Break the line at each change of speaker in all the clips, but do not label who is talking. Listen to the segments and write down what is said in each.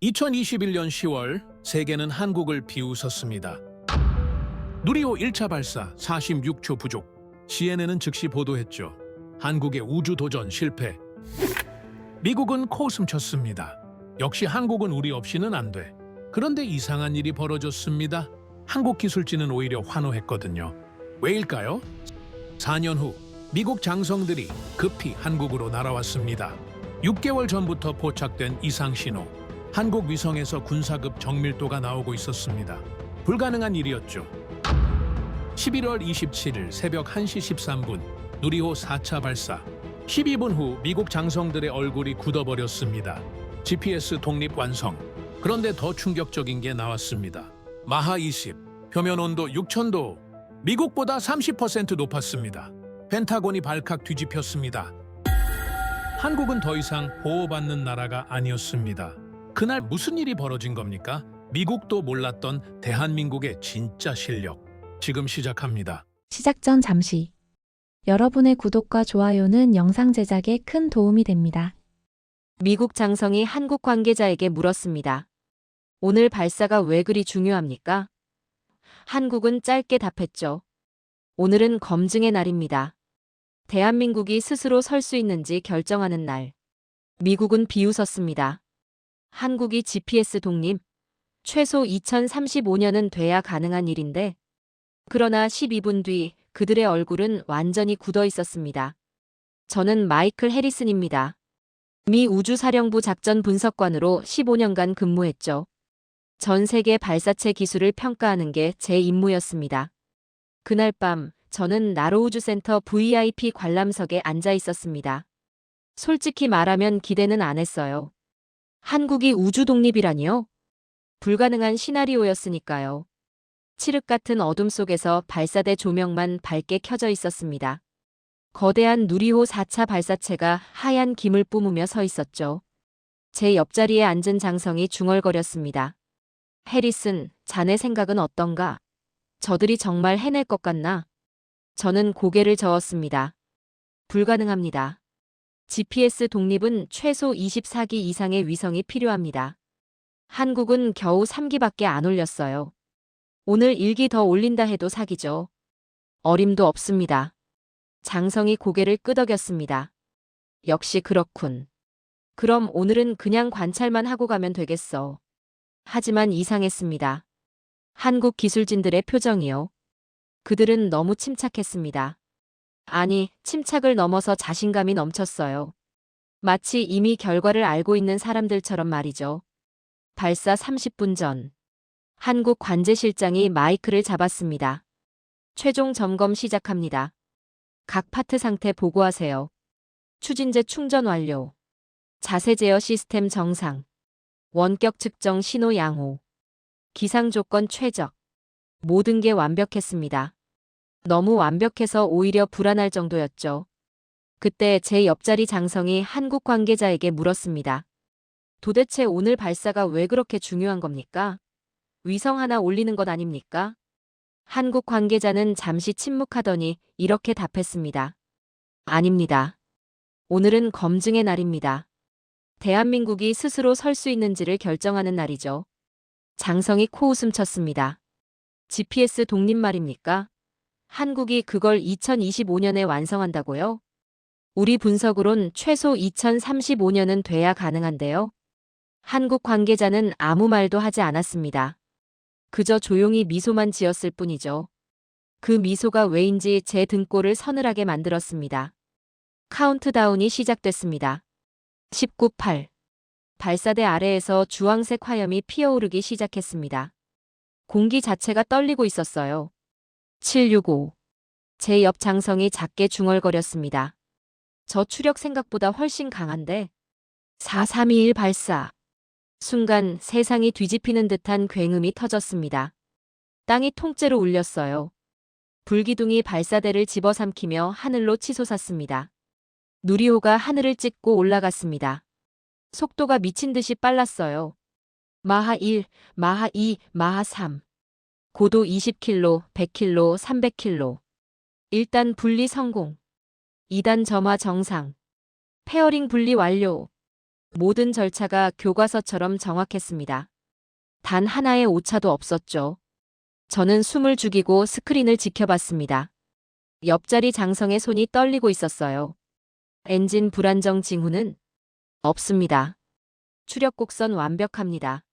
2021년 10월 세계는 한국을 비웃었습니다. 누리호 1차 발사 46초 부족. CNN은 즉시 보도했죠. 한국의 우주 도전 실패. 미국은 코웃음 쳤습니다. 역시 한국은 우리 없이는 안 돼. 그런데 이상한 일이 벌어졌습니다. 한국 기술진은 오히려 환호했거든요. 왜일까요? 4년 후 미국 장성들이 급히 한국으로 날아왔습니다. 6개월 전부터 포착된 이상 신호. 한국 위성에서 군사급 정밀도가 나오고 있었습니다. 불가능한 일이었죠. 11월 27일 새벽 1시 13분 누리호 4차 발사. 12분 후 미국 장성들의 얼굴이 굳어버렸습니다. GPS 독립 완성. 그런데 더 충격적인 게 나왔습니다. 마하 20, 표면 온도 6000도. 미국보다 30% 높았습니다. 펜타곤이 발칵 뒤집혔습니다. 한국은 더 이상 보호받는 나라가 아니었습니다. 그날 무슨 일이 벌어진 겁니까? 미국도 몰랐던 대한민국의 진짜 실력. 지금 시작합니다.
시작 전 잠시. 여러분의 구독과 좋아요는 영상 제작에 큰 도움이 됩니다.
미국 장성이 한국 관계자에게 물었습니다. 오늘 발사가 왜 그리 중요합니까? 한국은 짧게 답했죠. 오늘은 검증의 날입니다. 대한민국이 스스로 설 수 있는지 결정하는 날. 미국은 비웃었습니다. 한국이 GPS 독립, 최소 2035년은 돼야 가능한 일인데, 그러나 12분 뒤 그들의 얼굴은 완전히 굳어 있었습니다. 저는 마이클 해리슨입니다. 미 우주사령부 작전 분석관으로 15년간 근무했죠. 전 세계 발사체 기술을 평가하는 게 제 임무였습니다. 그날 밤 저는 나로우주센터 VIP 관람석에 앉아 있었습니다. 솔직히 말하면 기대는 안 했어요. 한국이 우주 독립이라니요? 불가능한 시나리오였으니까요. 칠흑 같은 어둠 속에서 발사대 조명만 밝게 켜져 있었습니다. 거대한 누리호 4차 발사체가 하얀 김을 뿜으며 서 있었죠. 제 옆자리에 앉은 장성이 중얼거렸습니다. 해리슨, 자네 생각은 어떤가? 저들이 정말 해낼 것 같나? 저는 고개를 저었습니다. 불가능합니다. GPS 독립은 최소 24기 이상의 위성이 필요합니다. 한국은 겨우 3기밖에 안 올렸어요. 오늘 1기 더 올린다 해도 사기죠. 어림도 없습니다. 장성이 고개를 끄덕였습니다. 역시 그렇군. 그럼 오늘은 그냥 관찰만 하고 가면 되겠어. 하지만 이상했습니다. 한국 기술진들의 표정이요. 그들은 너무 침착했습니다. 아니, 침착을 넘어서 자신감이 넘쳤어요. 마치 이미 결과를 알고 있는 사람들처럼 말이죠. 발사 30분 전. 한국 관제실장이 마이크를 잡았습니다. 최종 점검 시작합니다. 각 파트 상태 보고하세요. 추진제 충전 완료. 자세 제어 시스템 정상. 원격 측정 신호 양호. 기상 조건 최적. 모든 게 완벽했습니다. 너무 완벽해서 오히려 불안할 정도였죠. 그때 제 옆자리 장성이 한국 관계자에게 물었습니다. 도대체 오늘 발사가 왜 그렇게 중요한 겁니까? 위성 하나 올리는 것 아닙니까? 한국 관계자는 잠시 침묵하더니 이렇게 답했습니다. 아닙니다. 오늘은 검증의 날입니다. 대한민국이 스스로 설 수 있는지를 결정하는 날이죠. 장성이 코웃음 쳤습니다. GPS 독립 말입니까? 한국이 그걸 2025년에 완성한다고요? 우리 분석으론 최소 2035년은 돼야 가능한데요. 한국 관계자는 아무 말도 하지 않았습니다. 그저 조용히 미소만 지었을 뿐이죠. 그 미소가 왜인지 제 등골을 서늘하게 만들었습니다. 카운트다운이 시작됐습니다. 19, 8. 발사대 아래에서 주황색 화염이 피어오르기 시작했습니다. 공기 자체가 떨리고 있었어요. 765. 제 옆 장성이 작게 중얼거렸습니다. 저 추력 생각보다 훨씬 강한데. 4321 발사. 순간 세상이 뒤집히는 듯한 굉음이 터졌습니다. 땅이 통째로 울렸어요. 불기둥이 발사대를 집어삼키며 하늘로 치솟았습니다. 누리호가 하늘을 찍고 올라갔습니다. 속도가 미친 듯이 빨랐어요. 마하 1, 마하 2, 마하 3. 고도 20km, 100km, 300km. 1단 분리 성공. 2단 점화 정상. 페어링 분리 완료. 모든 절차가 교과서처럼 정확했습니다. 단 하나의 오차도 없었죠. 저는 숨을 죽이고 스크린을 지켜봤습니다. 옆자리 장성의 손이 떨리고 있었어요. 엔진 불안정 징후는 없습니다. 추력 곡선 완벽합니다.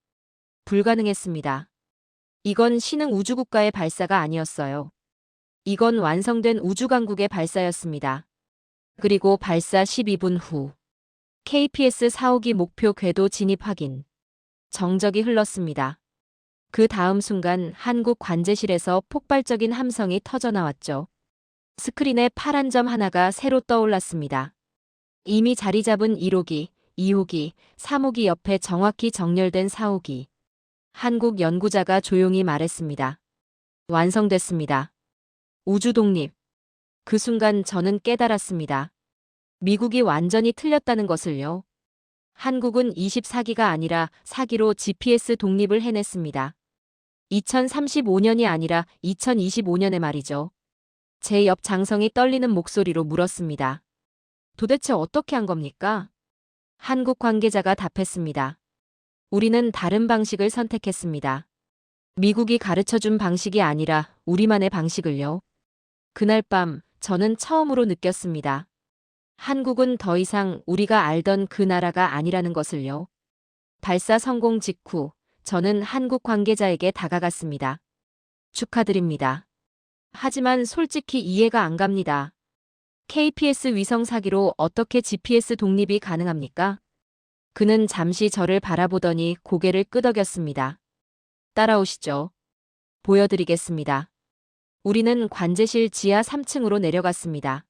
불가능했습니다. 이건 신흥 우주국가의 발사가 아니었어요. 이건 완성된 우주강국의 발사였습니다. 그리고 발사 12분 후 KPS 4호기 목표 궤도 진입 확인. 정적이 흘렀습니다. 그 다음 순간 한국 관제실에서 폭발적인 함성이 터져나왔죠. 스크린에 파란 점 하나가 새로 떠올랐습니다. 이미 자리 잡은 1호기, 2호기, 3호기 옆에 정확히 정렬된 4호기. 한국 연구자가 조용히 말했습니다. 완성됐습니다. 우주 독립. 그 순간 저는 깨달았습니다. 미국이 완전히 틀렸다는 것을요. 한국은 24기가 아니라 4기로 GPS 독립을 해냈습니다. 2035년이 아니라 2025년의 말이죠. 제 옆 장성이 떨리는 목소리로 물었습니다. 도대체 어떻게 한 겁니까? 한국 관계자가 답했습니다. 우리는 다른 방식을 선택했습니다. 미국이 가르쳐준 방식이 아니라 우리만의 방식을요. 그날 밤 저는 처음으로 느꼈습니다. 한국은 더 이상 우리가 알던 그 나라가 아니라는 것을요. 발사 성공 직후 저는 한국 관계자에게 다가갔습니다. 축하드립니다. 하지만 솔직히 이해가 안 갑니다. KPS 위성 사기로 어떻게 GPS 독립이 가능합니까? 그는 잠시 저를 바라보더니 고개를 끄덕였습니다. 따라오시죠. 보여드리겠습니다. 우리는 관제실 지하 3층으로 내려갔습니다.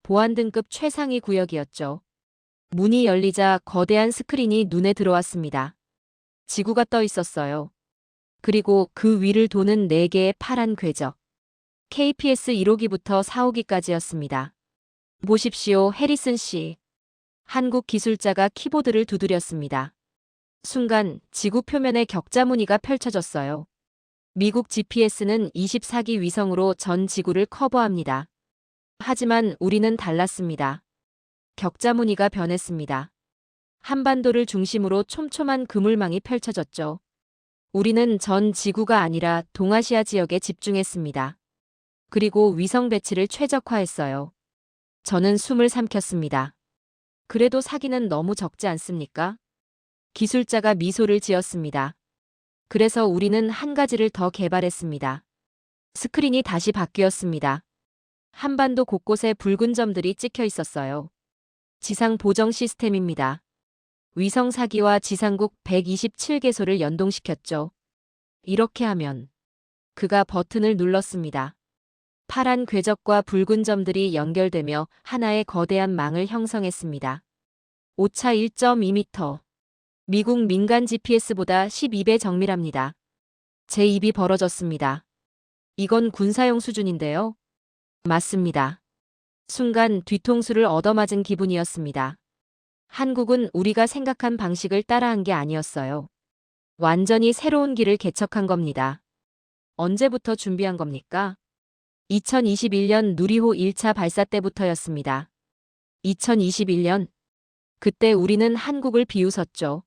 보안 등급 최상위 구역이었죠. 문이 열리자 거대한 스크린이 눈에 들어왔습니다. 지구가 떠 있었어요. 그리고 그 위를 도는 4개의 파란 궤적. KPS 1호기부터 4호기까지였습니다. 보십시오, 해리슨 씨. 한국 기술자가 키보드를 두드렸습니다. 순간 지구 표면에 격자 무늬가 펼쳐졌어요. 미국 GPS는 24기 위성으로 전 지구를 커버합니다. 하지만 우리는 달랐습니다. 격자 무늬가 변했습니다. 한반도를 중심으로 촘촘한 그물망이 펼쳐졌죠. 우리는 전 지구가 아니라 동아시아 지역에 집중했습니다. 그리고 위성 배치를 최적화했어요. 저는 숨을 삼켰습니다. 그래도 사기는 너무 적지 않습니까? 기술자가 미소를 지었습니다. 그래서 우리는 한 가지를 더 개발했습니다. 스크린이 다시 바뀌었습니다. 한반도 곳곳에 붉은 점들이 찍혀 있었어요. 지상 보정 시스템입니다. 위성 사기와 지상국 127개소를 연동시켰죠. 이렇게 하면 그가 버튼을 눌렀습니다. 파란 궤적과 붉은 점들이 연결되며 하나의 거대한 망을 형성했습니다. 오차 1.2m. 미국 민간 GPS보다 12배 정밀합니다. 제 입이 벌어졌습니다. 이건 군사용 수준인데요. 맞습니다. 순간 뒤통수를 얻어맞은 기분이었습니다. 한국은 우리가 생각한 방식을 따라한 게 아니었어요. 완전히 새로운 길을 개척한 겁니다. 언제부터 준비한 겁니까? 2021년 누리호 1차 발사 때부터였습니다. 2021년. 그때 우리는 한국을 비웃었죠.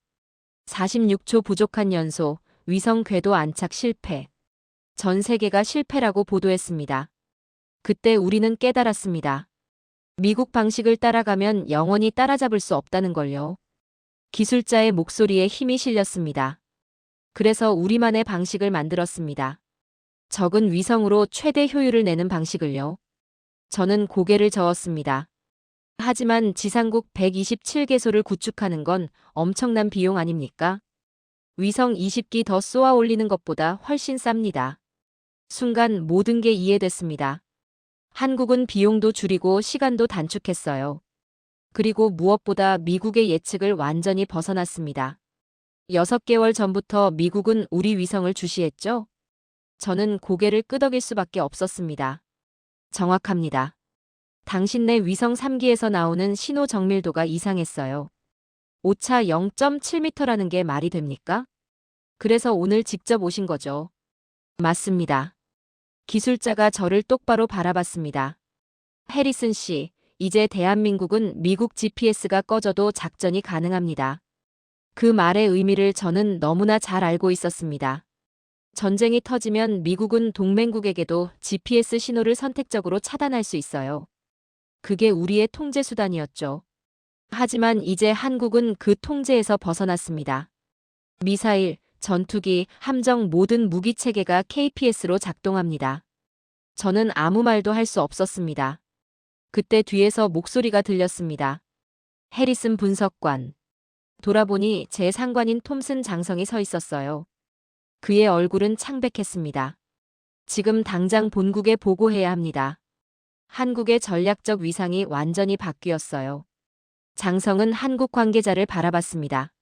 46초 부족한 연소, 위성 궤도 안착 실패. 전 세계가 실패라고 보도했습니다. 그때 우리는 깨달았습니다. 미국 방식을 따라가면 영원히 따라잡을 수 없다는 걸요. 기술자의 목소리에 힘이 실렸습니다. 그래서 우리만의 방식을 만들었습니다. 적은 위성으로 최대 효율을 내는 방식을요. 저는 고개를 저었습니다. 하지만 지상국 127개소를 구축하는 건 엄청난 비용 아닙니까? 위성 20기 더 쏘아 올리는 것보다 훨씬 쌉니다. 순간 모든 게 이해됐습니다. 한국은 비용도 줄이고 시간도 단축했어요. 그리고 무엇보다 미국의 예측을 완전히 벗어났습니다. 6개월 전부터 미국은 우리 위성을 주시했죠? 저는 고개를 끄덕일 수밖에 없었습니다. 정확합니다. 당신네 위성 3기에서 나오는 신호 정밀도가 이상했어요. 오차 0.7m라는 게 말이 됩니까? 그래서 오늘 직접 오신 거죠. 맞습니다. 기술자가 저를 똑바로 바라봤습니다. 해리슨 씨, 이제 대한민국은 미국 GPS가 꺼져도 작전이 가능합니다. 그 말의 의미를 저는 너무나 잘 알고 있었습니다. 전쟁이 터지면 미국은 동맹국에게도 GPS 신호를 선택적으로 차단할 수 있어요. 그게 우리의 통제 수단이었죠. 하지만 이제 한국은 그 통제에서 벗어났습니다. 미사일, 전투기, 함정 모든 무기 체계가 KPS로 작동합니다. 저는 아무 말도 할 수 없었습니다. 그때 뒤에서 목소리가 들렸습니다. 해리슨 분석관. 돌아보니 제 상관인 톰슨 장성이 서 있었어요. 그의 얼굴은 창백했습니다. 지금 당장 본국에 보고해야 합니다. 한국의 전략적 위상이 완전히 바뀌었어요. 장성은 한국 관계자를 바라봤습니다.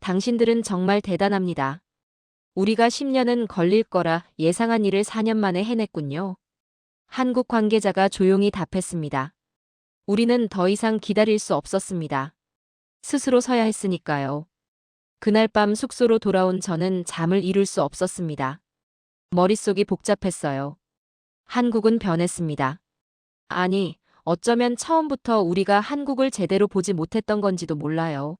당신들은 정말 대단합니다. 우리가 10년은 걸릴 거라 예상한 일을 4년 만에 해냈군요. 한국 관계자가 조용히 답했습니다. 우리는 더 이상 기다릴 수 없었습니다. 스스로 서야 했으니까요. 그날 밤 숙소로 돌아온 저는 잠을 이룰 수 없었습니다. 머릿속이 복잡했어요. 한국은 변했습니다. 아니, 어쩌면 처음부터 우리가 한국을 제대로 보지 못했던 건지도 몰라요.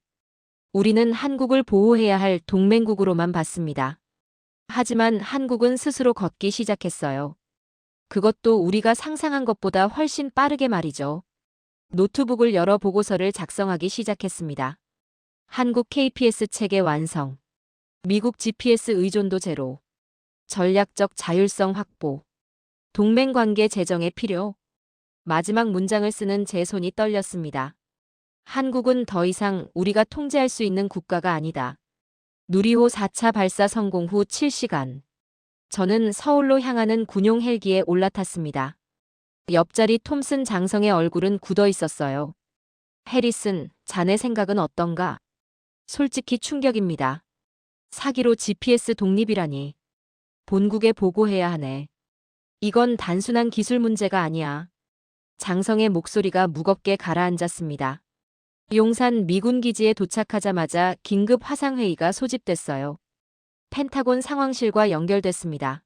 우리는 한국을 보호해야 할 동맹국으로만 봤습니다. 하지만 한국은 스스로 걷기 시작했어요. 그것도 우리가 상상한 것보다 훨씬 빠르게 말이죠. 노트북을 열어 보고서를 작성하기 시작했습니다. 한국 KPS 체계 완성. 미국 GPS 의존도 제로. 전략적 자율성 확보. 동맹관계 재정의 필요. 마지막 문장을 쓰는 제 손이 떨렸습니다. 한국은 더 이상 우리가 통제할 수 있는 국가가 아니다. 누리호 4차 발사 성공 후 7시간. 저는 서울로 향하는 군용 헬기에 올라탔습니다. 옆자리 톰슨 장성의 얼굴은 굳어 있었어요. 해리슨, 자네 생각은 어떤가? 솔직히 충격입니다. 사기로 GPS 독립이라니. 본국에 보고해야 하네. 이건 단순한 기술 문제가 아니야. 장성의 목소리가 무겁게 가라앉았습니다. 용산 미군 기지에 도착하자마자 긴급 화상회의가 소집됐어요. 펜타곤 상황실과 연결됐습니다.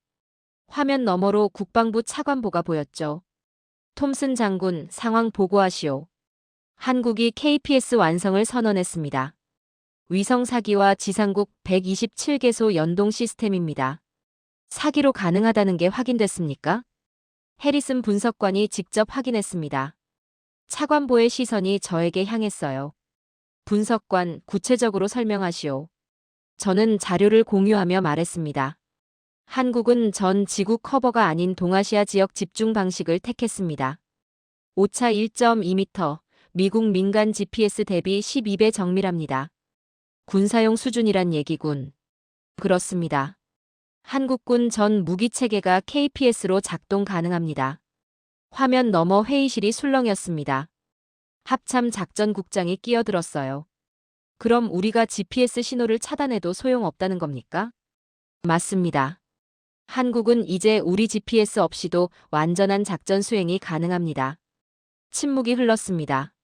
화면 너머로 국방부 차관보가 보였죠. 톰슨 장군, 상황 보고하시오. 한국이 KPS 완성을 선언했습니다. 위성 사기와 지상국 127개소 연동 시스템입니다. 사기로 가능하다는 게 확인됐습니까? 해리슨 분석관이 직접 확인했습니다. 차관보의 시선이 저에게 향했어요. 분석관, 구체적으로 설명하시오. 저는 자료를 공유하며 말했습니다. 한국은 전 지구 커버가 아닌 동아시아 지역 집중 방식을 택했습니다. 오차 1.2m, 미국 민간 GPS 대비 12배 정밀합니다. 군사용 수준이란 얘기군. 그렇습니다. 한국군 전 무기 체계가 KPS로 작동 가능합니다. 화면 너머 회의실이 술렁였습니다. 합참 작전국장이 끼어들었어요. 그럼 우리가 GPS 신호를 차단해도 소용없다는 겁니까? 맞습니다. 한국은 이제 우리 GPS 없이도 완전한 작전 수행이 가능합니다. 침묵이 흘렀습니다.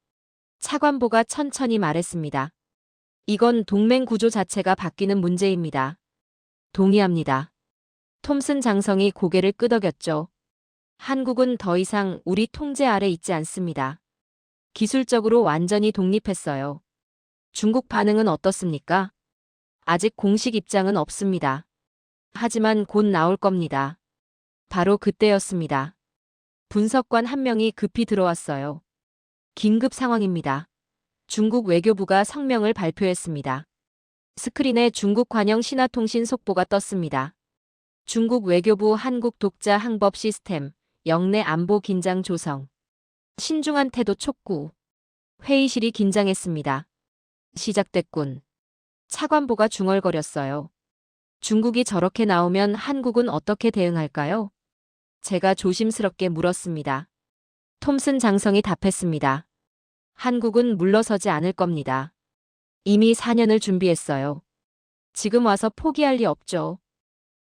차관보가 천천히 말했습니다. 이건 동맹 구조 자체가 바뀌는 문제입니다. 동의합니다. 톰슨 장성이 고개를 끄덕였죠. 한국은 더 이상 우리 통제 아래 있지 않습니다. 기술적으로 완전히 독립했어요. 중국 반응은 어떻습니까? 아직 공식 입장은 없습니다. 하지만 곧 나올 겁니다. 바로 그때였습니다. 분석관 한 명이 급히 들어왔어요. 긴급 상황입니다. 중국 외교부가 성명을 발표했습니다. 스크린에 중국 관영 신화통신 속보가 떴습니다. 중국 외교부 한국 독자 항법 시스템, 영내 안보 긴장 조성. 신중한 태도 촉구. 회의실이 긴장했습니다. 시작됐군. 차관보가 중얼거렸어요. 중국이 저렇게 나오면 한국은 어떻게 대응할까요? 제가 조심스럽게 물었습니다. 톰슨 장성이 답했습니다. 한국은 물러서지 않을 겁니다. 이미 4년을 준비했어요. 지금 와서 포기할 리 없죠.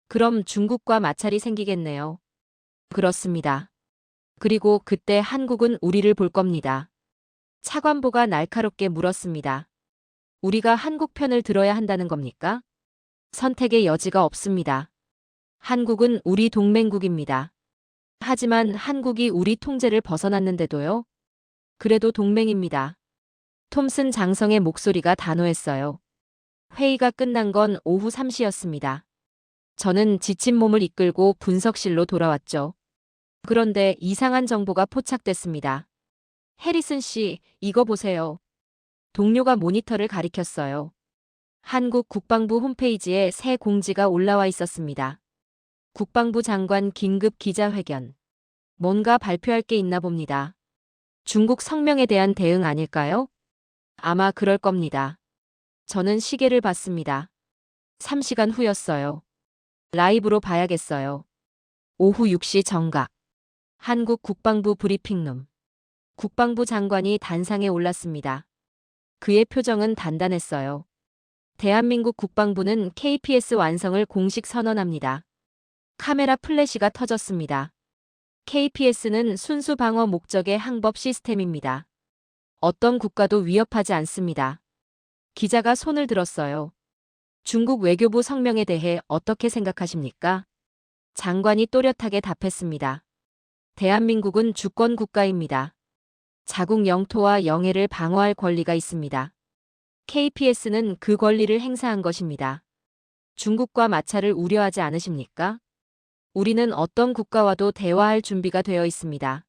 그럼 중국과 마찰이 생기겠네요. 그렇습니다. 그리고 그때 한국은 우리를 볼 겁니다. 차관보가 날카롭게 물었습니다. 우리가 한국 편을 들어야 한다는 겁니까? 선택의 여지가 없습니다. 한국은 우리 동맹국입니다. 하지만 한국이 우리 통제를 벗어났는데도요? 그래도 동맹입니다. 톰슨 장성의 목소리가 단호했어요. 회의가 끝난 건 오후 3시였습니다. 저는 지친 몸을 이끌고 분석실로 돌아왔죠. 그런데 이상한 정보가 포착됐습니다. 해리슨 씨, 이거 보세요. 동료가 모니터를 가리켰어요. 한국 국방부 홈페이지에 새 공지가 올라와 있었습니다. 국방부 장관 긴급 기자회견. 뭔가 발표할 게 있나 봅니다. 중국 성명에 대한 대응 아닐까요? 아마 그럴 겁니다. 저는 시계를 봤습니다. 3시간 후였어요. 라이브로 봐야겠어요. 오후 6시 정각. 한국 국방부 브리핑룸. 국방부 장관이 단상에 올랐습니다. 그의 표정은 단단했어요. 대한민국 국방부는 KPS 완성을 공식 선언합니다. 카메라 플래시가 터졌습니다. KPS는 순수 방어 목적의 항법 시스템입니다. 어떤 국가도 위협하지 않습니다. 기자가 손을 들었어요. 중국 외교부 성명에 대해 어떻게 생각하십니까? 장관이 또렷하게 답했습니다. 대한민국은 주권 국가입니다. 자국 영토와 영해를 방어할 권리가 있습니다. KPS는 그 권리를 행사한 것입니다. 중국과 마찰을 우려하지 않으십니까? 우리는 어떤 국가와도 대화할 준비가 되어 있습니다.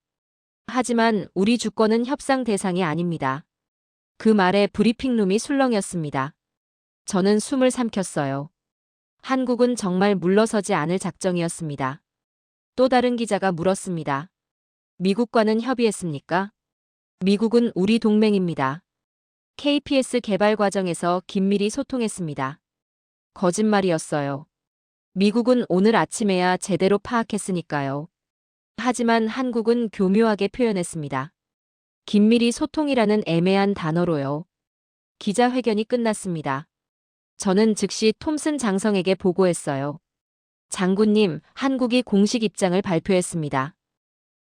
하지만 우리 주권은 협상 대상이 아닙니다. 그 말에 브리핑룸이 술렁였습니다. 저는 숨을 삼켰어요. 한국은 정말 물러서지 않을 작정이었습니다. 또 다른 기자가 물었습니다. 미국과는 협의했습니까? 미국은 우리 동맹입니다. KPS 개발 과정에서 긴밀히 소통했습니다. 거짓말이었어요. 미국은 오늘 아침에야 제대로 파악했으니까요. 하지만 한국은 교묘하게 표현했습니다. 긴밀히 소통이라는 애매한 단어로요. 기자회견이 끝났습니다. 저는 즉시 톰슨 장성에게 보고했어요. 장군님, 한국이 공식 입장을 발표했습니다.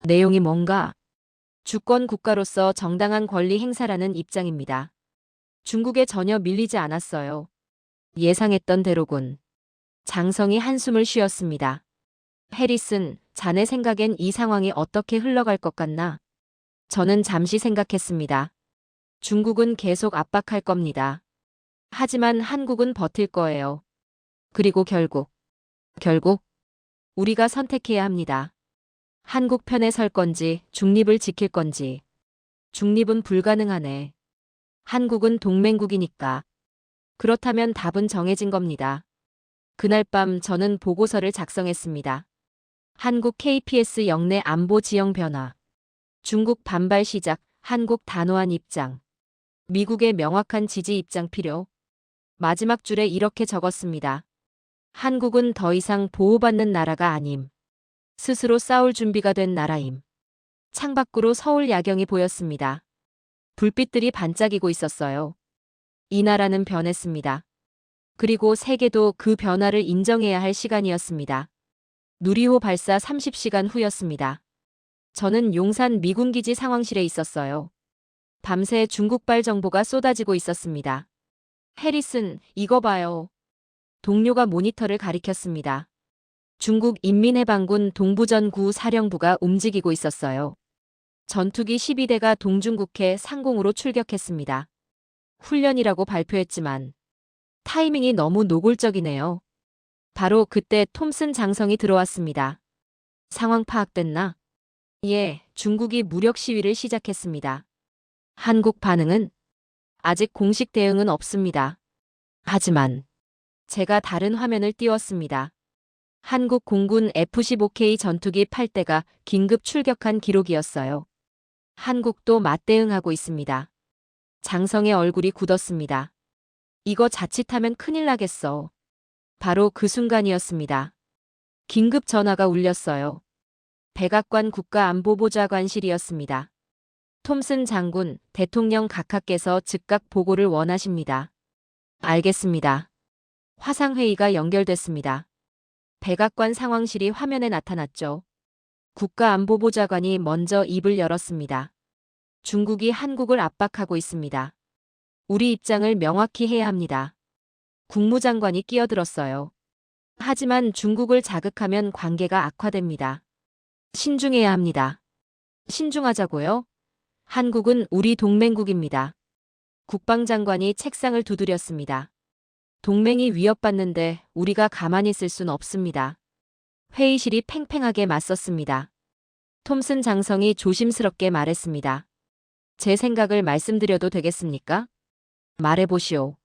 내용이 뭔가? 주권 국가로서 정당한 권리 행사라는 입장입니다. 중국에 전혀 밀리지 않았어요. 예상했던 대로군. 장성이 한숨을 쉬었습니다. 해리슨, 자네 생각엔 이 상황이 어떻게 흘러갈 것 같나? 저는 잠시 생각했습니다. 중국은 계속 압박할 겁니다. 하지만 한국은 버틸 거예요. 그리고 결국 우리가 선택해야 합니다. 한국 편에 설 건지 중립을 지킬 건지. 중립은 불가능하네. 한국은 동맹국이니까. 그렇다면 답은 정해진 겁니다. 그날 밤 저는 보고서를 작성했습니다. 한국 KPS 영내 안보 지형 변화. 중국 반발 시작, 한국 단호한 입장. 미국의 명확한 지지 입장 필요. 마지막 줄에 이렇게 적었습니다. 한국은 더 이상 보호받는 나라가 아님. 스스로 싸울 준비가 된 나라임. 창밖으로 서울 야경이 보였습니다. 불빛들이 반짝이고 있었어요. 이 나라는 변했습니다. 그리고 세계도 그 변화를 인정해야 할 시간이었습니다. 누리호 발사 30시간 후였습니다. 저는 용산 미군기지 상황실에 있었어요. 밤새 중국발 정보가 쏟아지고 있었습니다. 해리슨, 이거 봐요. 동료가 모니터를 가리켰습니다. 중국 인민해방군 동부전구 사령부가 움직이고 있었어요. 전투기 12대가 동중국해 상공으로 출격했습니다. 훈련이라고 발표했지만 타이밍이 너무 노골적이네요. 바로 그때 톰슨 장성이 들어왔습니다. 상황 파악됐나? 예, 중국이 무력 시위를 시작했습니다. 한국 반응은? 아직 공식 대응은 없습니다. 하지만 제가 다른 화면을 띄웠습니다. 한국 공군 F-15K 전투기 8대가 긴급 출격한 기록이었어요. 한국도 맞대응하고 있습니다. 장성의 얼굴이 굳었습니다. 이거 자칫하면 큰일 나겠어. 바로 그 순간이었습니다. 긴급 전화가 울렸어요. 백악관 국가안보보좌관실이었습니다. 톰슨 장군, 대통령 각하께서 즉각 보고를 원하십니다. 알겠습니다. 화상회의가 연결됐습니다. 백악관 상황실이 화면에 나타났죠. 국가안보보좌관이 먼저 입을 열었습니다. 중국이 한국을 압박하고 있습니다. 우리 입장을 명확히 해야 합니다. 국무장관이 끼어들었어요. 하지만 중국을 자극하면 관계가 악화됩니다. 신중해야 합니다. 신중하자고요? 한국은 우리 동맹국입니다. 국방장관이 책상을 두드렸습니다. 동맹이 위협받는데 우리가 가만히 있을 순 없습니다. 회의실이 팽팽하게 맞섰습니다. 톰슨 장성이 조심스럽게 말했습니다. 제 생각을 말씀드려도 되겠습니까? 말해보시오.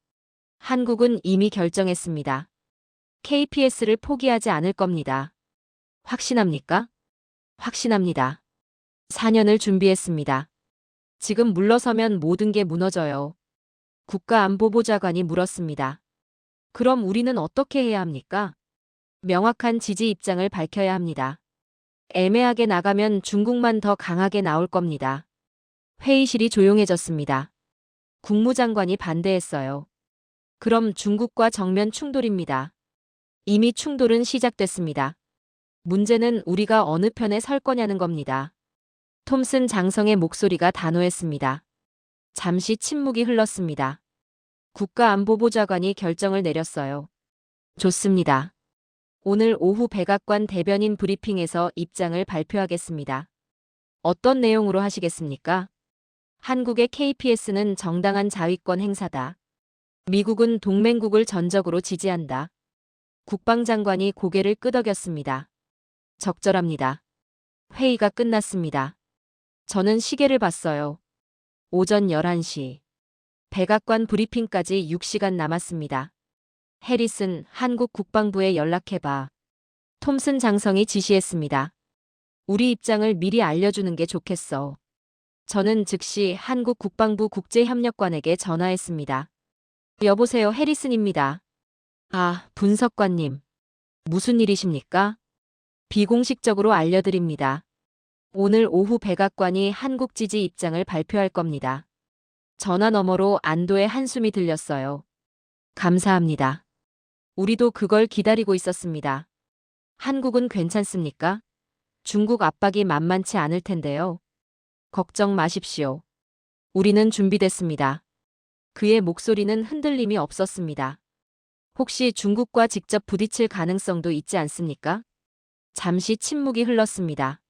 한국은 이미 결정했습니다. KPS를 포기하지 않을 겁니다. 확신합니까? 확신합니다. 4년을 준비했습니다. 지금 물러서면 모든 게 무너져요. 국가안보보좌관이 물었습니다. 그럼 우리는 어떻게 해야 합니까? 명확한 지지 입장을 밝혀야 합니다. 애매하게 나가면 중국만 더 강하게 나올 겁니다. 회의실이 조용해졌습니다. 국무장관이 반대했어요. 그럼 중국과 정면 충돌입니다. 이미 충돌은 시작됐습니다. 문제는 우리가 어느 편에 설 거냐는 겁니다. 톰슨 장성의 목소리가 단호했습니다. 잠시 침묵이 흘렀습니다. 국가안보보좌관이 결정을 내렸어요. 좋습니다. 오늘 오후 백악관 대변인 브리핑에서 입장을 발표하겠습니다. 어떤 내용으로 하시겠습니까? 한국의 KPS는 정당한 자위권 행사다. 미국은 동맹국을 전적으로 지지한다. 국방장관이 고개를 끄덕였습니다. 적절합니다. 회의가 끝났습니다. 저는 시계를 봤어요. 오전 11시. 백악관 브리핑까지 6시간 남았습니다. 해리슨 한국 국방부에 연락해봐. 톰슨 장성이 지시했습니다. 우리 입장을 미리 알려주는 게 좋겠어. 저는 즉시 한국 국방부 국제협력관에게 전화했습니다. 여보세요, 해리슨입니다. 아, 분석관님. 무슨 일이십니까? 비공식적으로 알려드립니다. 오늘 오후 백악관이 한국 지지 입장을 발표할 겁니다. 전화 너머로 안도의 한숨이 들렸어요. 감사합니다. 우리도 그걸 기다리고 있었습니다. 한국은 괜찮습니까? 중국 압박이 만만치 않을 텐데요. 걱정 마십시오. 우리는 준비됐습니다. 그의 목소리는 흔들림이 없었습니다. 혹시 중국과 직접 부딪힐 가능성도 있지 않습니까? 잠시 침묵이 흘렀습니다.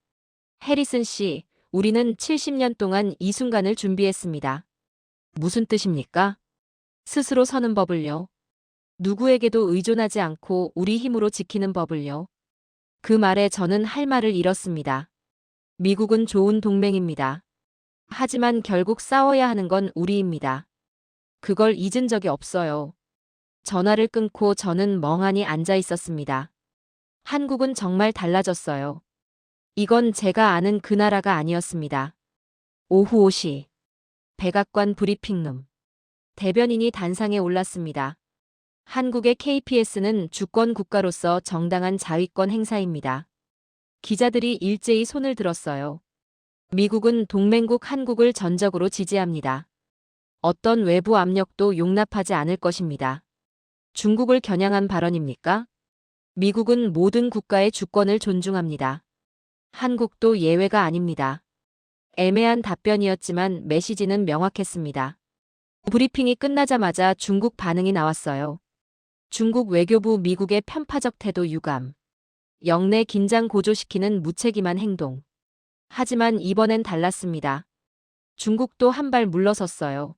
해리슨 씨, 우리는 70년 동안 이 순간을 준비했습니다. 무슨 뜻입니까? 스스로 서는 법을요. 누구에게도 의존하지 않고 우리 힘으로 지키는 법을요. 그 말에 저는 할 말을 잃었습니다. 미국은 좋은 동맹입니다. 하지만 결국 싸워야 하는 건 우리입니다. 그걸 잊은 적이 없어요. 전화를 끊고 저는 멍하니 앉아 있었습니다. 한국은 정말 달라졌어요. 이건 제가 아는 그 나라가 아니었습니다. 오후 5시. 백악관 브리핑룸. 대변인이 단상에 올랐습니다. 한국의 KPS는 주권 국가로서 정당한 자위권 행사입니다. 기자들이 일제히 손을 들었어요. 미국은 동맹국 한국을 전적으로 지지합니다. 어떤 외부 압력도 용납하지 않을 것입니다. 중국을 겨냥한 발언입니까? 미국은 모든 국가의 주권을 존중합니다. 한국도 예외가 아닙니다. 애매한 답변이었지만 메시지는 명확했습니다. 브리핑이 끝나자마자 중국 반응이 나왔어요. 중국 외교부 미국의 편파적 태도 유감. 영내 긴장 고조시키는 무책임한 행동. 하지만 이번엔 달랐습니다. 중국도 한 발 물러섰어요.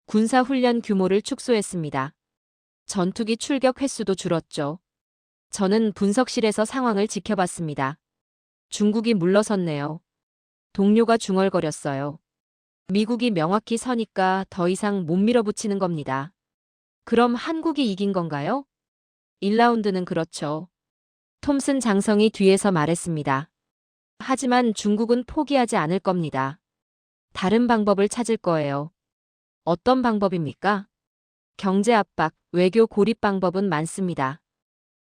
군사훈련 규모를 축소했습니다. 전투기 출격 횟수도 줄었죠. 저는 분석실에서 상황을 지켜봤습니다. 중국이 물러섰네요. 동료가 중얼거렸어요. 미국이 명확히 서니까 더 이상 못 밀어붙이는 겁니다. 그럼 한국이 이긴 건가요? 1라운드는 그렇죠. 톰슨 장성이 뒤에서 말했습니다. 하지만 중국은 포기하지 않을 겁니다. 다른 방법을 찾을 거예요. 어떤 방법입니까? 경제 압박, 외교 고립 방법은 많습니다.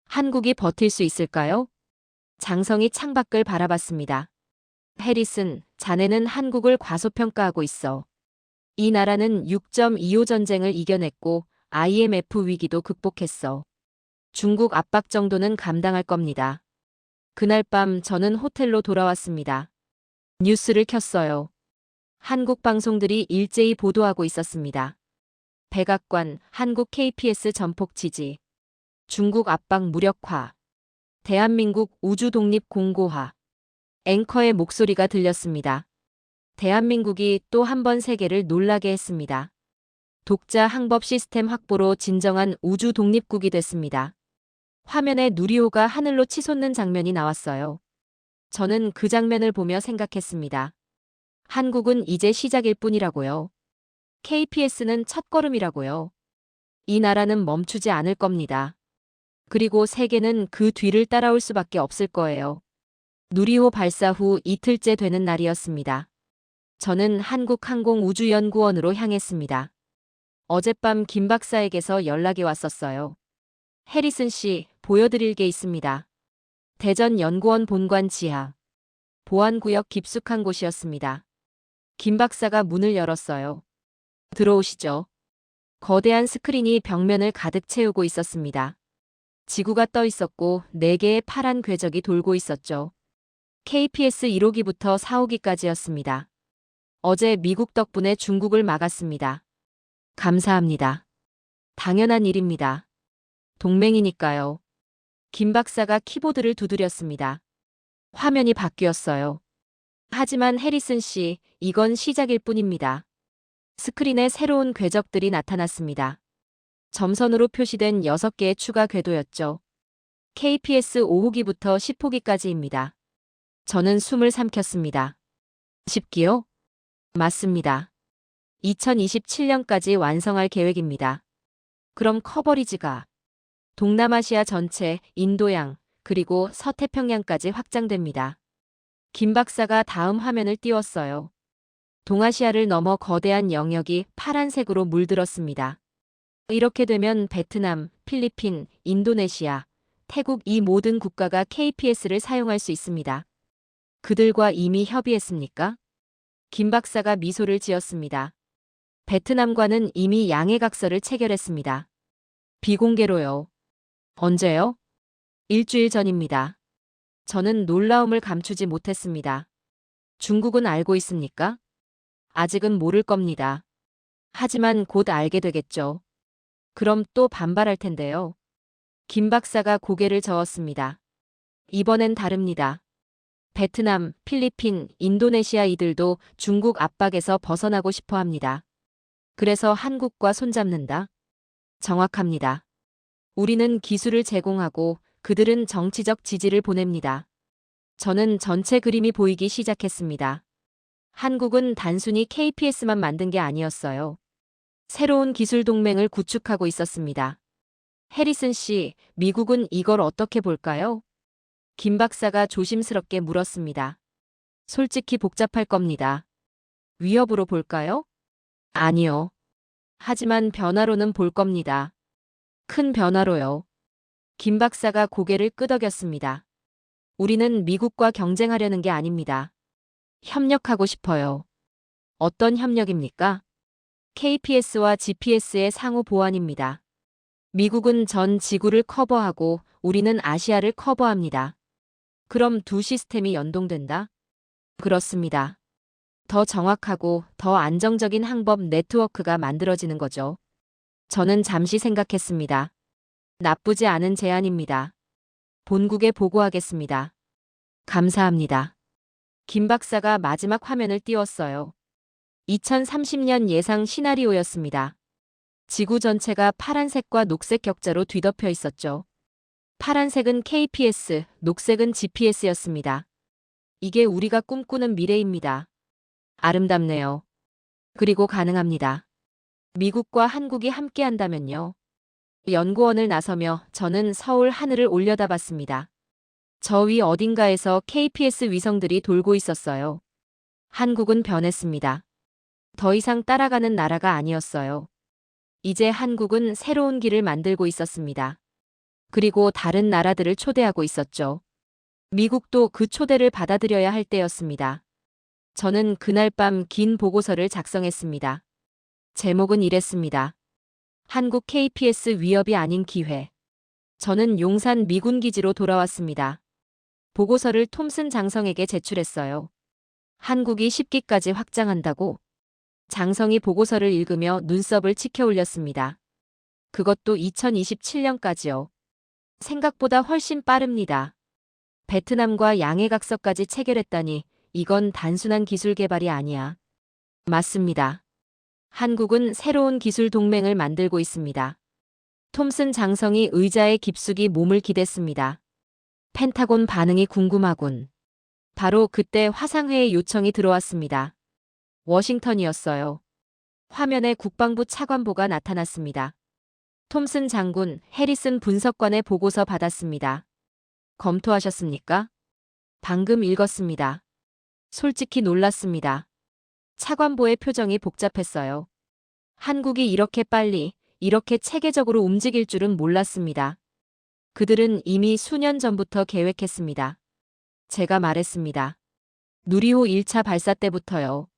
한국이 버틸 수 있을까요? 장성이 창밖을 바라봤습니다. 해리슨, 자네는 한국을 과소평가하고 있어. 이 나라는 6.25 전쟁을 이겨냈고 IMF 위기도 극복했어. 중국 압박 정도는 감당할 겁니다. 그날 밤 저는 호텔로 돌아왔습니다. 뉴스를 켰어요. 한국 방송들이 일제히 보도하고 있었습니다. 백악관, 한국 KPS 전폭 지지. 중국 압박 무력화. 대한민국 우주 독립 공고화. 앵커의 목소리가 들렸습니다. 대한민국이 또 한 번 세계를 놀라게 했습니다. 독자 항법 시스템 확보로 진정한 우주 독립국이 됐습니다. 화면에 누리호가 하늘로 치솟는 장면이 나왔어요. 저는 그 장면을 보며 생각했습니다. 한국은 이제 시작일 뿐이라고요. KPS는 첫걸음이라고요. 이 나라는 멈추지 않을 겁니다. 그리고 세계는 그 뒤를 따라올 수밖에 없을 거예요. 누리호 발사 후 이틀째 되는 날이었습니다. 저는 한국항공우주연구원으로 향했습니다. 어젯밤 김 박사에게서 연락이 왔었어요. 해리슨 씨, 보여드릴 게 있습니다. 대전 연구원 본관 지하. 보안구역 깊숙한 곳이었습니다. 김 박사가 문을 열었어요. 들어오시죠. 거대한 스크린이 벽면을 가득 채우고 있었습니다. 지구가 떠 있었고 4개의 파란 궤적이 돌고 있었죠. KPS 1호기부터 4호기까지였습니다. 어제 미국 덕분에 중국을 막았습니다. 감사합니다. 당연한 일입니다. 동맹이니까요. 김 박사가 키보드를 두드렸습니다. 화면이 바뀌었어요. 하지만 해리슨 씨, 이건 시작일 뿐입니다. 스크린에 새로운 궤적들이 나타났습니다. 점선으로 표시된 6개의 추가 궤도였죠. KPS 5호기부터 10호기까지입니다. 저는 숨을 삼켰습니다. 10기요? 맞습니다. 2027년까지 완성할 계획입니다. 그럼 커버리지가 동남아시아 전체, 인도양, 그리고 서태평양까지 확장됩니다. 김 박사가 다음 화면을 띄웠어요. 동아시아를 넘어 거대한 영역이 파란색으로 물들었습니다. 이렇게 되면 베트남, 필리핀, 인도네시아, 태국 이 모든 국가가 KPS를 사용할 수 있습니다. 그들과 이미 협의했습니까? 김 박사가 미소를 지었습니다. 베트남과는 이미 양해각서를 체결했습니다. 비공개로요. 언제요? 일주일 전입니다. 저는 놀라움을 감추지 못했습니다. 중국은 알고 있습니까? 아직은 모를 겁니다. 하지만 곧 알게 되겠죠. 그럼 또 반발할 텐데요. 김 박사가 고개를 저었습니다. 이번엔 다릅니다. 베트남, 필리핀, 인도네시아 이들도 중국 압박에서 벗어나고 싶어 합니다. 그래서 한국과 손잡는다? 정확합니다. 우리는 기술을 제공하고 그들은 정치적 지지를 보냅니다. 저는 전체 그림이 보이기 시작했습니다. 한국은 단순히 KPS만 만든 게 아니었어요. 새로운 기술 동맹을 구축하고 있었습니다. 해리슨 씨, 미국은 이걸 어떻게 볼까요? 김 박사가 조심스럽게 물었습니다. 솔직히 복잡할 겁니다. 위협으로 볼까요? 아니요. 하지만 변화로는 볼 겁니다. 큰 변화로요. 김 박사가 고개를 끄덕였습니다. 우리는 미국과 경쟁하려는 게 아닙니다. 협력하고 싶어요. 어떤 협력입니까? KPS와 GPS의 상호 보완입니다. 미국은 전 지구를 커버하고 우리는 아시아를 커버합니다. 그럼 두 시스템이 연동된다? 그렇습니다. 더 정확하고 더 안정적인 항법 네트워크가 만들어지는 거죠. 저는 잠시 생각했습니다. 나쁘지 않은 제안입니다. 본국에 보고하겠습니다. 감사합니다. 김 박사가 마지막 화면을 띄웠어요. 2030년 예상 시나리오였습니다. 지구 전체가 파란색과 녹색 격자로 뒤덮여 있었죠. 파란색은 KPS, 녹색은 GPS였습니다. 이게 우리가 꿈꾸는 미래입니다. 아름답네요. 그리고 가능합니다. 미국과 한국이 함께한다면요. 연구원을 나서며 저는 서울 하늘을 올려다봤습니다. 저 위 어딘가에서 KPS 위성들이 돌고 있었어요. 한국은 변했습니다. 더 이상 따라가는 나라가 아니었어요. 이제 한국은 새로운 길을 만들고 있었습니다. 그리고 다른 나라들을 초대하고 있었죠. 미국도 그 초대를 받아들여야 할 때였습니다. 저는 그날 밤 긴 보고서를 작성했습니다. 제목은 이랬습니다. 한국 KPS 위협이 아닌 기회. 저는 용산 미군 기지로 돌아왔습니다. 보고서를 톰슨 장성에게 제출했어요. 한국이 10기까지 확장한다고? 장성이 보고서를 읽으며 눈썹을 치켜 올렸습니다. 그것도 2027년까지요. 생각보다 훨씬 빠릅니다. 베트남과 양해각서까지 체결했다니 이건 단순한 기술 개발이 아니야. 맞습니다. 한국은 새로운 기술 동맹을 만들고 있습니다. 톰슨 장성이 의자에 깊숙이 몸을 기댔습니다. 펜타곤 반응이 궁금하군. 바로 그때 화상회의 요청이 들어왔습니다. 워싱턴이었어요. 화면에 국방부 차관보가 나타났습니다. 톰슨 장군, 해리슨 분석관의 보고서 받았습니다. 검토하셨습니까? 방금 읽었습니다. 솔직히 놀랐습니다. 차관보의 표정이 복잡했어요. 한국이 이렇게 빨리, 이렇게 체계적으로 움직일 줄은 몰랐습니다. 그들은 이미 수년 전부터 계획했습니다. 제가 말했습니다. 누리호 1차 발사 때부터요.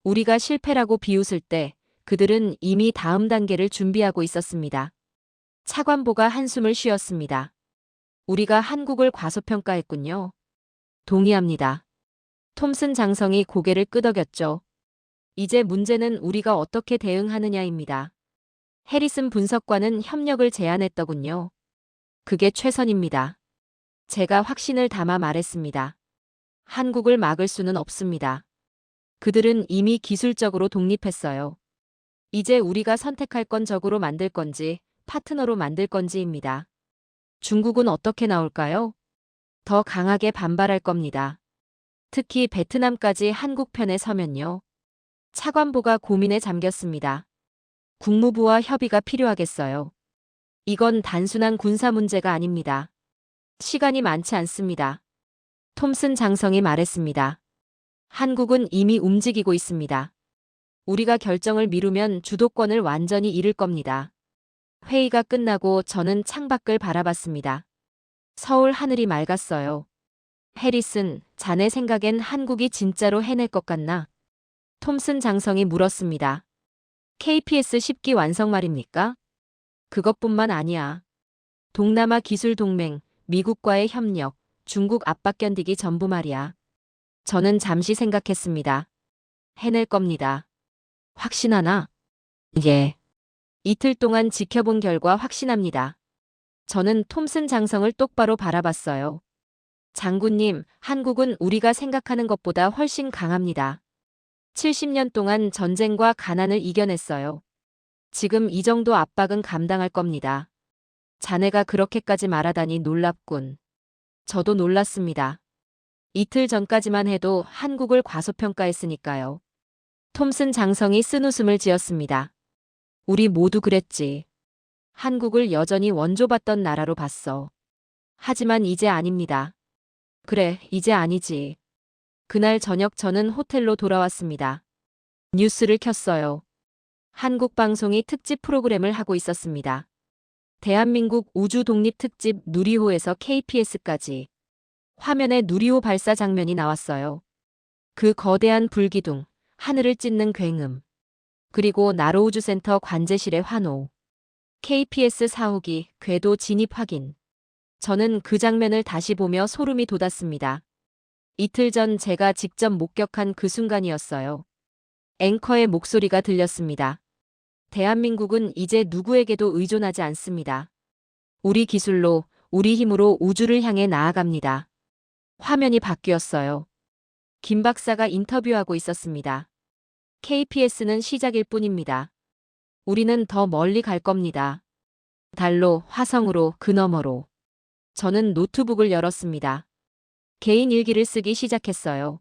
우리가 실패라고 비웃을 때 그들은 이미 다음 단계를 준비하고 있었습니다. 차관보가 한숨을 쉬었습니다. 우리가 한국을 과소평가했군요. 동의합니다. 톰슨 장성이 고개를 끄덕였죠. 이제 문제는 우리가 어떻게 대응하느냐입니다. 해리슨 분석관은 협력을 제안했더군요. 그게 최선입니다. 제가 확신을 담아 말했습니다. 한국을 막을 수는 없습니다. 그들은 이미 기술적으로 독립했어요. 이제 우리가 선택할 건 적으로 만들 건지 파트너로 만들 건지입니다. 중국은 어떻게 나올까요? 더 강하게 반발할 겁니다. 특히 베트남까지 한국 편에 서면요. 차관보가 고민에 잠겼습니다. 국무부와 협의가 필요하겠어요. 이건 단순한 군사 문제가 아닙니다. 시간이 많지 않습니다. 톰슨 장성이 말했습니다. 한국은 이미 움직이고 있습니다. 우리가 결정을 미루면 주도권을 완전히 잃을 겁니다. 회의가 끝나고 저는 창밖을 바라봤습니다. 서울 하늘이 맑았어요. 해리슨, 자네 생각엔 한국이 진짜로 해낼 것 같나? 톰슨 장성이 물었습니다. KPS 10기 완성 말입니까? 그것뿐만 아니야. 동남아 기술 동맹, 미국과의 협력, 중국 압박 견디기 전부 말이야. 저는 잠시 생각했습니다. 해낼 겁니다. 확신하나? 예. 이틀 동안 지켜본 결과 확신합니다. 저는 톰슨 장성을 똑바로 바라봤어요. 장군님, 한국은 우리가 생각하는 것보다 훨씬 강합니다. 70년 동안 전쟁과 가난을 이겨냈어요. 지금 이 정도 압박은 감당할 겁니다. 자네가 그렇게까지 말하다니 놀랍군. 저도 놀랐습니다. 이틀 전까지만 해도 한국을 과소평가했으니까요. 톰슨 장성이 쓴웃음을 지었습니다. 우리 모두 그랬지. 한국을 여전히 원조받던 나라로 봤어. 하지만 이제 아닙니다. 그래, 이제 아니지. 그날 저녁 저는 호텔로 돌아왔습니다. 뉴스를 켰어요. 한국 방송이 특집 프로그램을 하고 있었습니다. 대한민국 우주 독립 특집 누리호에서 KPS까지. 화면에 누리호 발사 장면이 나왔어요. 그 거대한 불기둥, 하늘을 찢는 굉음. 그리고 나로우주센터 관제실의 환호. KPS 4호기 궤도 진입 확인. 저는 그 장면을 다시 보며 소름이 돋았습니다. 이틀 전 제가 직접 목격한 그 순간이었어요. 앵커의 목소리가 들렸습니다. 대한민국은 이제 누구에게도 의존하지 않습니다. 우리 기술로, 우리 힘으로 우주를 향해 나아갑니다. 화면이 바뀌었어요. 김 박사가 인터뷰하고 있었습니다. KPS는 시작일 뿐입니다. 우리는 더 멀리 갈 겁니다. 달로, 화성으로, 그 너머로. 저는 노트북을 열었습니다. 개인 일기를 쓰기 시작했어요.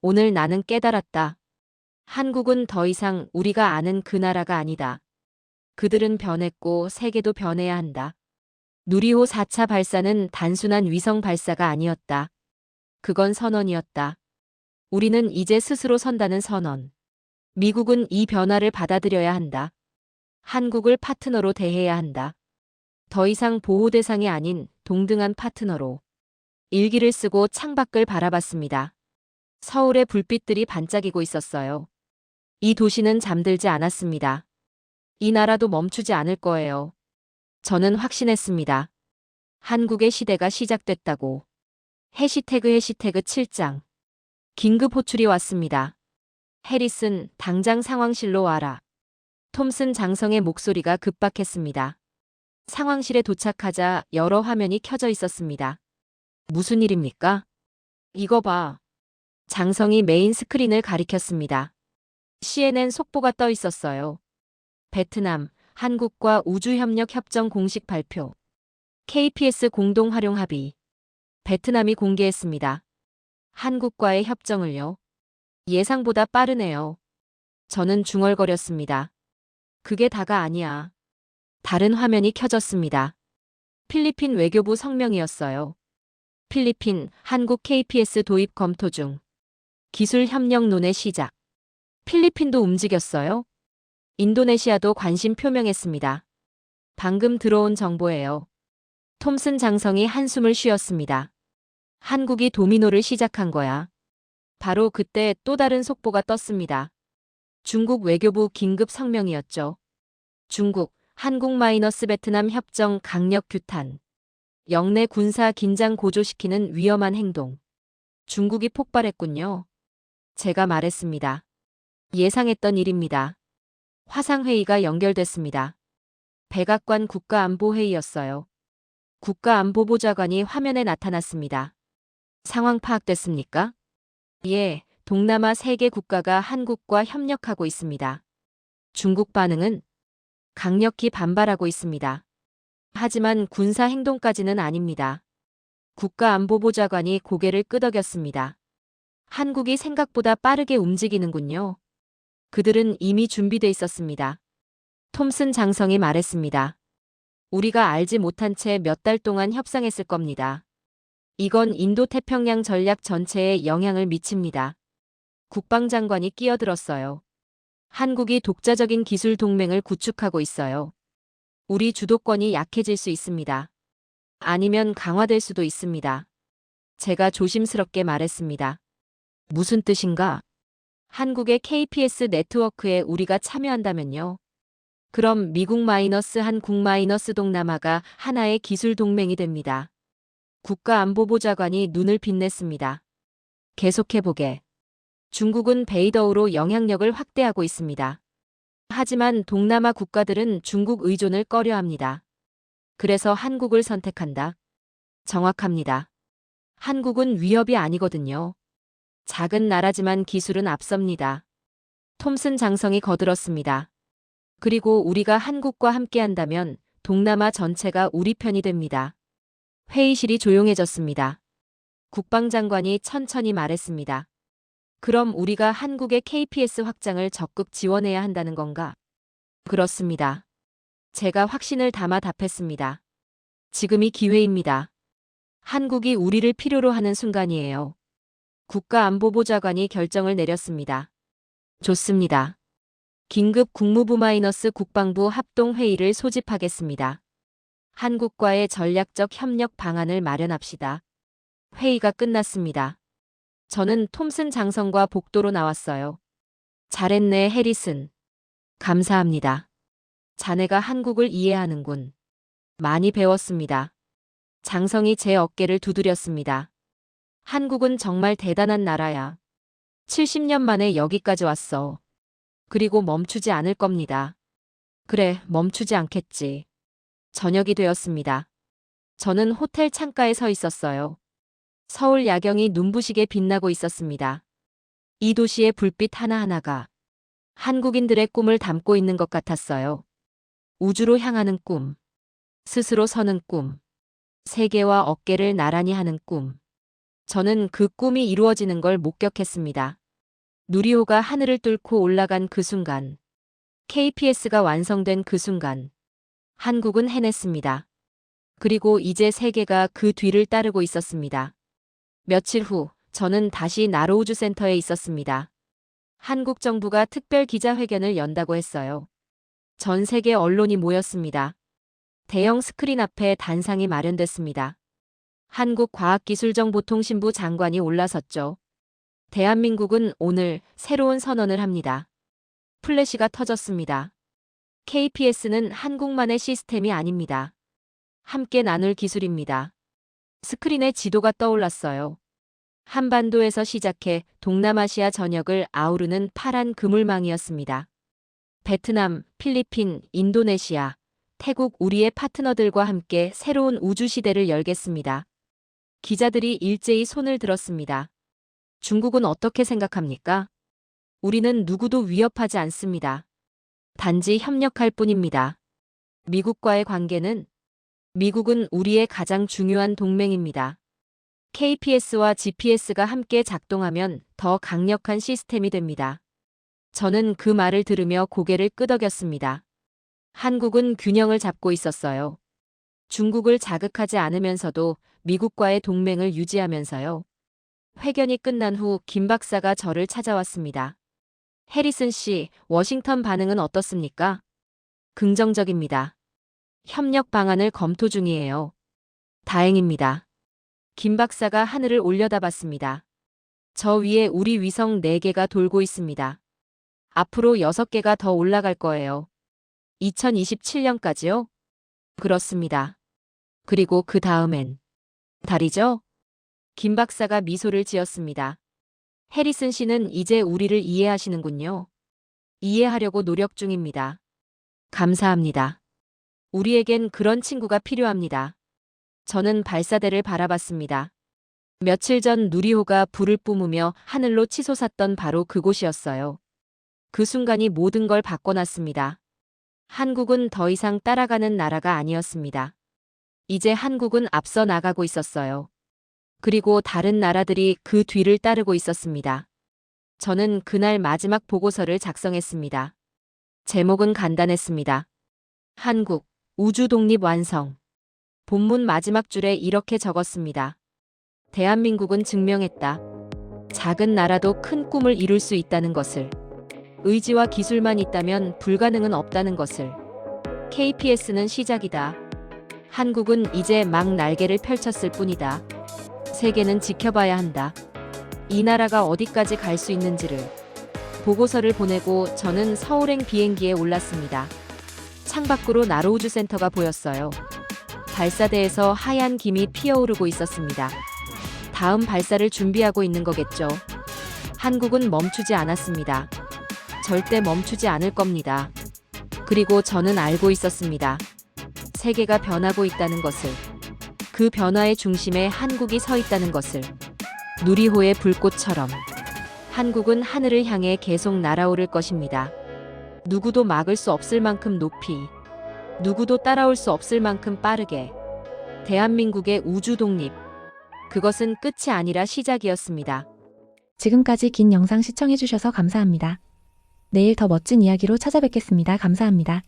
오늘 나는 깨달았다. 한국은 더 이상 우리가 아는 그 나라가 아니다. 그들은 변했고 세계도 변해야 한다. 누리호 4차 발사는 단순한 위성 발사가 아니었다. 그건 선언이었다. 우리는 이제 스스로 선다는 선언. 미국은 이 변화를 받아들여야 한다. 한국을 파트너로 대해야 한다. 더 이상 보호 대상이 아닌 동등한 파트너로. 일기를 쓰고 창밖을 바라봤습니다. 서울의 불빛들이 반짝이고 있었어요. 이 도시는 잠들지 않았습니다. 이 나라도 멈추지 않을 거예요. 저는 확신했습니다. 한국의 시대가 시작됐다고. 해시태그 7장. 긴급 호출이 왔습니다. 해리슨, 당장 상황실로 와라. 톰슨 장성의 목소리가 급박했습니다. 상황실에 도착하자 여러 화면이 켜져 있었습니다. 무슨 일입니까? 이거 봐. 장성이 메인 스크린을 가리켰습니다. CNN 속보가 떠 있었어요. 베트남, 한국과 우주협력 협정 공식 발표. KPS 공동 활용 합의. 베트남이 공개했습니다. 한국과의 협정을요. 예상보다 빠르네요. 저는 중얼거렸습니다. 그게 다가 아니야. 다른 화면이 켜졌습니다. 필리핀 외교부 성명이었어요. 필리핀, 한국 KPS 도입 검토 중. 기술 협력 논의 시작. 필리핀도 움직였어요. 인도네시아도 관심 표명했습니다. 방금 들어온 정보예요. 톰슨 장성이 한숨을 쉬었습니다. 한국이 도미노를 시작한 거야. 바로 그때 또 다른 속보가 떴습니다. 중국 외교부 긴급 성명이었죠. 중국, 한국 베트남 협정 강력 규탄. 영내 군사 긴장 고조시키는 위험한 행동. 중국이 폭발했군요. 제가 말했습니다. 예상했던 일입니다. 화상회의가 연결됐습니다. 백악관 국가안보회의였어요. 국가안보보좌관이 화면에 나타났습니다. 상황 파악됐습니까? 예, 동남아 3개 국가가 한국과 협력하고 있습니다. 중국 반응은 강력히 반발하고 있습니다. 하지만 군사 행동까지는 아닙니다. 국가안보보좌관이 고개를 끄덕였습니다. 한국이 생각보다 빠르게 움직이는군요. 그들은 이미 준비돼 있었습니다. 톰슨 장성이 말했습니다. 우리가 알지 못한 채 몇 달 동안 협상했을 겁니다. 이건 인도태평양 전략 전체에 영향을 미칩니다. 국방장관이 끼어들었어요. 한국이 독자적인 기술 동맹을 구축하고 있어요. 우리 주도권이 약해질 수 있습니다. 아니면 강화될 수도 있습니다. 제가 조심스럽게 말했습니다. 무슨 뜻인가? 한국의 KPS 네트워크에 우리가 참여한다면요. 그럼 미국 한국 동남아가 하나의 기술 동맹이 됩니다. 국가안보보좌관이 눈을 빛냈습니다. 계속해보게. 중국은 베이더우로 영향력을 확대하고 있습니다. 하지만 동남아 국가들은 중국 의존을 꺼려합니다. 그래서 한국을 선택한다. 정확합니다. 한국은 위협이 아니거든요. 작은 나라지만 기술은 앞섭니다. 톰슨 장성이 거들었습니다. 그리고 우리가 한국과 함께한다면 동남아 전체가 우리 편이 됩니다. 회의실이 조용해졌습니다. 국방장관이 천천히 말했습니다. 그럼 우리가 한국의 KPS 확장을 적극 지원해야 한다는 건가? 그렇습니다. 제가 확신을 담아 답했습니다. 지금이 기회입니다. 한국이 우리를 필요로 하는 순간이에요. 국가안보보좌관이 결정을 내렸습니다. 좋습니다. 긴급 국무부 국방부 합동회의를 소집하겠습니다. 한국과의 전략적 협력 방안을 마련합시다. 회의가 끝났습니다. 저는 톰슨 장성과 복도로 나왔어요. 잘했네, 해리슨. 감사합니다. 자네가 한국을 이해하는군. 많이 배웠습니다. 장성이 제 어깨를 두드렸습니다. 한국은 정말 대단한 나라야. 70년 만에 여기까지 왔어. 그리고 멈추지 않을 겁니다. 그래, 멈추지 않겠지. 저녁이 되었습니다. 저는 호텔 창가에 서 있었어요. 서울 야경이 눈부시게 빛나고 있었습니다. 이 도시의 불빛 하나하나가 한국인들의 꿈을 담고 있는 것 같았어요. 우주로 향하는 꿈, 스스로 서는 꿈, 세계와 어깨를 나란히 하는 꿈. 저는 그 꿈이 이루어지는 걸 목격했습니다. 누리호가 하늘을 뚫고 올라간 그 순간, KPS가 완성된 그 순간, 한국은 해냈습니다. 그리고 이제 세계가 그 뒤를 따르고 있었습니다. 며칠 후, 저는 다시 나로우주센터에 있었습니다. 한국 정부가 특별 기자회견을 연다고 했어요. 전 세계 언론이 모였습니다. 대형 스크린 앞에 단상이 마련됐습니다. 한국과학기술정보통신부 장관이 올라섰죠. 대한민국은 오늘 새로운 선언을 합니다. 플래시가 터졌습니다. KPS는 한국만의 시스템이 아닙니다. 함께 나눌 기술입니다. 스크린에 지도가 떠올랐어요. 한반도에서 시작해 동남아시아 전역을 아우르는 파란 그물망이었습니다. 베트남, 필리핀, 인도네시아, 태국 우리의 파트너들과 함께 새로운 우주 시대를 열겠습니다. 기자들이 일제히 손을 들었습니다. 중국은 어떻게 생각합니까? 우리는 누구도 위협하지 않습니다. 단지 협력할 뿐입니다. 미국과의 관계는 미국은 우리의 가장 중요한 동맹입니다. KPS와 GPS가 함께 작동하면 더 강력한 시스템이 됩니다. 저는 그 말을 들으며 고개를 끄덕였습니다. 한국은 균형을 잡고 있었어요. 중국을 자극하지 않으면서도 미국과의 동맹을 유지하면서요. 회견이 끝난 후 김 박사가 저를 찾아왔습니다. 해리슨 씨, 워싱턴 반응은 어떻습니까? 긍정적입니다. 협력 방안을 검토 중이에요. 다행입니다. 김 박사가 하늘을 올려다봤습니다. 저 위에 우리 위성 4개가 돌고 있습니다. 앞으로 6개가 더 올라갈 거예요. 2027년까지요? 그렇습니다. 그리고 그 다음엔 달이죠? 김 박사가 미소를 지었습니다. 해리슨 씨는 이제 우리를 이해하시는군요. 이해하려고 노력 중입니다. 감사합니다. 우리에겐 그런 친구가 필요합니다. 저는 발사대를 바라봤습니다. 며칠 전 누리호가 불을 뿜으며 하늘로 치솟았던 바로 그곳이었어요. 그 순간이 모든 걸 바꿔놨습니다. 한국은 더 이상 따라가는 나라가 아니었습니다. 이제 한국은 앞서 나가고 있었어요. 그리고 다른 나라들이 그 뒤를 따르고 있었습니다. 저는 그날 마지막 보고서를 작성했습니다. 제목은 간단했습니다. 한국, 우주 독립 완성. 본문 마지막 줄에 이렇게 적었습니다. 대한민국은 증명했다. 작은 나라도 큰 꿈을 이룰 수 있다는 것을. 의지와 기술만 있다면 불가능은 없다는 것을. KPS는 시작이다. 한국은 이제 막 날개를 펼쳤을 뿐이다. 세계는 지켜봐야 한다. 이 나라가 어디까지 갈 수 있는지를. 보고서를 보내고 저는 서울행 비행기에 올랐습니다. 창밖으로 나로우주센터가 보였어요. 발사대에서 하얀 김이 피어오르고 있었습니다. 다음 발사를 준비하고 있는 거겠죠. 한국은 멈추지 않았습니다. 절대 멈추지 않을 겁니다. 그리고 저는 알고 있었습니다. 세계가 변하고 있다는 것을. 그 변화의 중심에 한국이 서 있다는 것을. 누리호의 불꽃처럼. 한국은 하늘을 향해 계속 날아오를 것입니다. 누구도 막을 수 없을 만큼 높이. 누구도 따라올 수 없을 만큼 빠르게. 대한민국의 우주 독립. 그것은 끝이 아니라 시작이었습니다.
지금까지 긴 영상 시청해주셔서 감사합니다. 내일 더 멋진 이야기로 찾아뵙겠습니다. 감사합니다.